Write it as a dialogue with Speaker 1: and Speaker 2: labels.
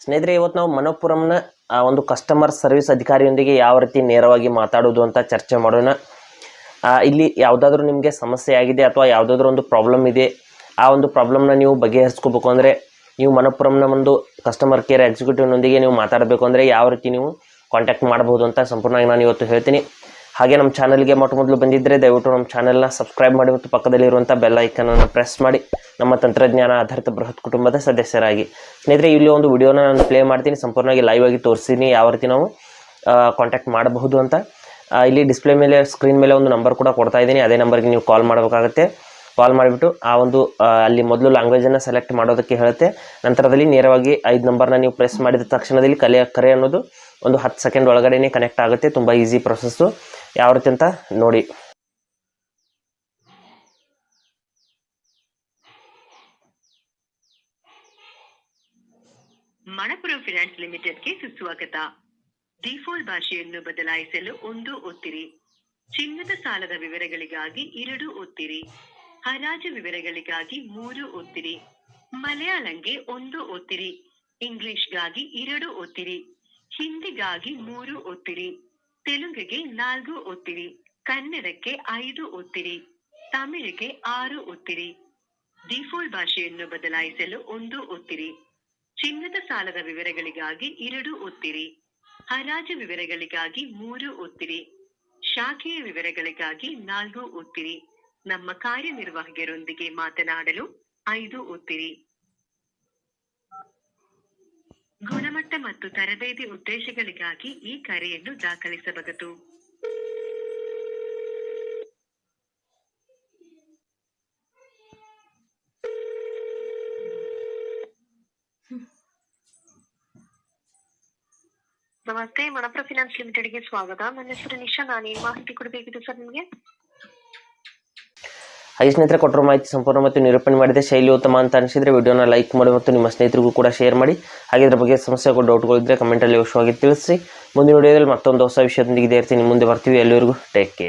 Speaker 1: ಸ್ನೇಹಿತರೆ, ಇವತ್ತು ನಾವು ಮನಪ್ಪುರಂನ ಒಂದು ಕಸ್ಟಮರ್ ಸರ್ವಿಸ್ ಅಧಿಕಾರಿಯೊಂದಿಗೆ ಯಾವ ರೀತಿ ನೇರವಾಗಿ ಮಾತಾಡೋದು ಅಂತ ಚರ್ಚೆ ಮಾಡೋಣ. ಇಲ್ಲಿ ಯಾವುದಾದ್ರೂ ನಿಮಗೆ ಸಮಸ್ಯೆ ಆಗಿದೆ ಅಥವಾ ಯಾವುದಾದ್ರೂ ಒಂದು ಪ್ರಾಬ್ಲಮ್ ಇದೆ, ಆ ಒಂದು ಪ್ರಾಬ್ಲಮ್ನ ನೀವು ಬಗೆಹರಿಸ್ಕೋಬೇಕು ಅಂದರೆ ನೀವು ಮನಪ್ಪುರಂನ ಒಂದು ಕಸ್ಟಮರ್ ಕೇರ್ ಎಕ್ಸಿಕ್ಯೂಟಿವ್ನೊಂದಿಗೆ ನೀವು ಮಾತಾಡಬೇಕು ಅಂದರೆ ಯಾವ ರೀತಿ ನೀವು ಕಾಂಟ್ಯಾಕ್ಟ್ ಮಾಡಬಹುದು ಅಂತ ಸಂಪೂರ್ಣವಾಗಿ ನಾನು ಇವತ್ತು ಹೇಳ್ತೀನಿ. ಹಾಗೆ ನಮ್ಮ ಚಾನಲ್ಗೆ ಮೊದಲು ಬಂದಿದ್ದರೆ ದಯವಿಟ್ಟು ನಮ್ಮ ಚಾನಲ್ನ ಸಬ್ಸ್ಕ್ರೈಬ್ ಮಾಡಿ ಮತ್ತು ಪಕ್ಕದಲ್ಲಿರುವಂಥ ಬೆಲ್ ಐಕನನ್ನು ಪ್ರೆಸ್ ಮಾಡಿ ನಮ್ಮ ತಂತ್ರಜ್ಞಾನ ಆಧಾರಿತ ಬೃಹತ್ ಕುಟುಂಬದ ಸದಸ್ಯರಾಗಿ. ಸ್ನೇಹಿತರೆ, ಇಲ್ಲಿ ಒಂದು ವಿಡಿಯೋನ ನಾನು ಪ್ಲೇ ಮಾಡ್ತೀನಿ, ಸಂಪೂರ್ಣವಾಗಿ ಲೈವ್ ಆಗಿ ತೋರಿಸ್ತೀನಿ ಯಾವ ರೀತಿ ನಾವು ಕಾಂಟ್ಯಾಕ್ಟ್ ಮಾಡಬಹುದು ಅಂತ. ಇಲ್ಲಿ ಡಿಸ್ಪ್ಲೇ ಮೇಲೆ ಸ್ಕ್ರೀನ್ ಮೇಲೆ ಒಂದು ನಂಬರ್ ಕೂಡ ಕೊಡ್ತಾ ಇದ್ದೀನಿ, ಅದೇ ನಂಬರ್ಗೆ ನೀವು ಕಾಲ್ ಮಾಡಬೇಕಾಗುತ್ತೆ. ಕಾಲ್ ಮಾಡಿಬಿಟ್ಟು ಆ ಒಂದು ಅಲ್ಲಿ ಮೊದಲು ಲ್ಯಾಂಗ್ವೇಜನ್ನು ಸೆಲೆಕ್ಟ್ ಮಾಡೋದಕ್ಕೆ ಹೇಳುತ್ತೆ. ನಂತರದಲ್ಲಿ ನೇರವಾಗಿ 5 ನಂಬರ್ನ ನೀವು ಪ್ರೆಸ್ ಮಾಡಿದ ತಕ್ಷಣದಲ್ಲಿ ಕರೆ ಅನ್ನೋದು ಒಂದು 10 ಸೆಕೆಂಡ್ ಒಳಗಡೆನೇ ಕನೆಕ್ಟ್ ಆಗುತ್ತೆ. ತುಂಬ ಈಸಿ ಪ್ರೊಸೆಸ್ಸು, ಯಾವ ರೀತಿ ಅಂತ ನೋಡಿ.
Speaker 2: ಮಣಪುರಂ ಫೈನಾನ್ಸ್ ಲಿಮಿಟೆಡ್ಗೆ ಸುಸ್ವಾಗತ. ಡಿಫಾಲ್ಟ್ ಭಾಷೆಯನ್ನು ಬದಲಾಯಿಸಲು 1 ಒತ್ತಿರಿ. ಚಿನ್ನದ ಸಾಲದ ವಿವರಗಳಿಗಾಗಿ 2 ಒತ್ತಿರಿ. ಹರಾಜು ವಿವರಗಳಿಗಾಗಿ 3 ಒತ್ತಿರಿ. ಮಲಯಾಳಂಗೆ 1 ಒತ್ತಿರಿ. ಇಂಗ್ಲಿಷ್ಗಾಗಿ 2 ಒತ್ತಿರಿ. ಹಿಂದಿಗಾಗಿ 3 ಒತ್ತಿರಿ. ತೆಲುಗಿಗೆ 4 ಒತ್ತಿರಿ. ಕನ್ನಡಕ್ಕೆ 5 ಒತ್ತಿರಿ. ತಮಿಳಿಗೆ 6 ಒತ್ತಿರಿ. ಡಿಫಾಲ್ಟ್ ಭಾಷೆಯನ್ನು ಬದಲಾಯಿಸಲು 1 ಒತ್ತಿರಿ. ಚಿನ್ನದ ಸಾಲದ ವಿವರಗಳಿಗಾಗಿ 2 ಒತ್ತಿರಿ. ಹರಾಜು ವಿವರಗಳಿಗಾಗಿ 3 ಒತ್ತಿರಿ. ಶಾಖೆಯ ವಿವರಗಳಿಗಾಗಿ 4 ಒತ್ತಿರಿ. ನಮ್ಮ ಕಾರ್ಯನಿರ್ವಾಹಕರೊಂದಿಗೆ ಮಾತನಾಡಲು 5 ಒತ್ತಿರಿ. ಗುಣಮಟ್ಟ ಮತ್ತು ತರಬೇತಿ ಉದ್ದೇಶಗಳಿಗಾಗಿ ಈ ಕರೆಯನ್ನು ದಾಖಲಿಸಬಹುದು. ನಮಸ್ತೆ, ಮಣಪುರ ಫೈನಾನ್ಸ್ ಲಿಮಿಟೆಡ್ಗೆ ಸ್ವಾಗತ. ನನ್ನ ಹೆಸರು ನಿಶಾ. ನಾನು ಏನು ಮಾಹಿತಿ ಕೊಡಬೇಕಿತ್ತು ಸರ್ ನಿಮಗೆ?
Speaker 1: ಹಾಗೆ ಸ್ನೇಹಿತರೆ, ಕೊಟ್ಟರು ಮಾಹಿತಿ ಸಂಪೂರ್ಣ ಮತ್ತು ನಿರೂಪಣೆ ಮಾಡಿದೆ. ಶೈಲಿ ಉತ್ತಮ ಅಂತ ಅನಿಸಿದರೆ ವಿಡಿಯೋನ ಲೈಕ್ ಮಾಡಿ ಮತ್ತು ನಿಮ್ಮ ಸ್ನೇಹಿತರಿಗೂ ಕೂಡ ಶೇರ್ ಮಾಡಿ. ಹಾಗೆ ಇದ್ರ ಬಗ್ಗೆ ಸಮಸ್ಯೆಗಳು ಡೌಟ್ಗಳಿದ್ದರೆ ಕಮೆಂಟಲ್ಲಿ ಅವಶ್ಯವಾಗಿ ತಿಳಿಸಿ. ಮುಂದಿನ ವಿಡಿಯೋದಲ್ಲಿ ಮತ್ತೊಂದು ಹೊಸ ವಿಷಯದೊಂದಿಗೆ ಇದೇ ಇರ್ತೀನಿ ಮುಂದೆ ಬರ್ತೀವಿ. ಎಲ್ಲರಿಗೂ ಟೇಕ್ ಕೇರ್.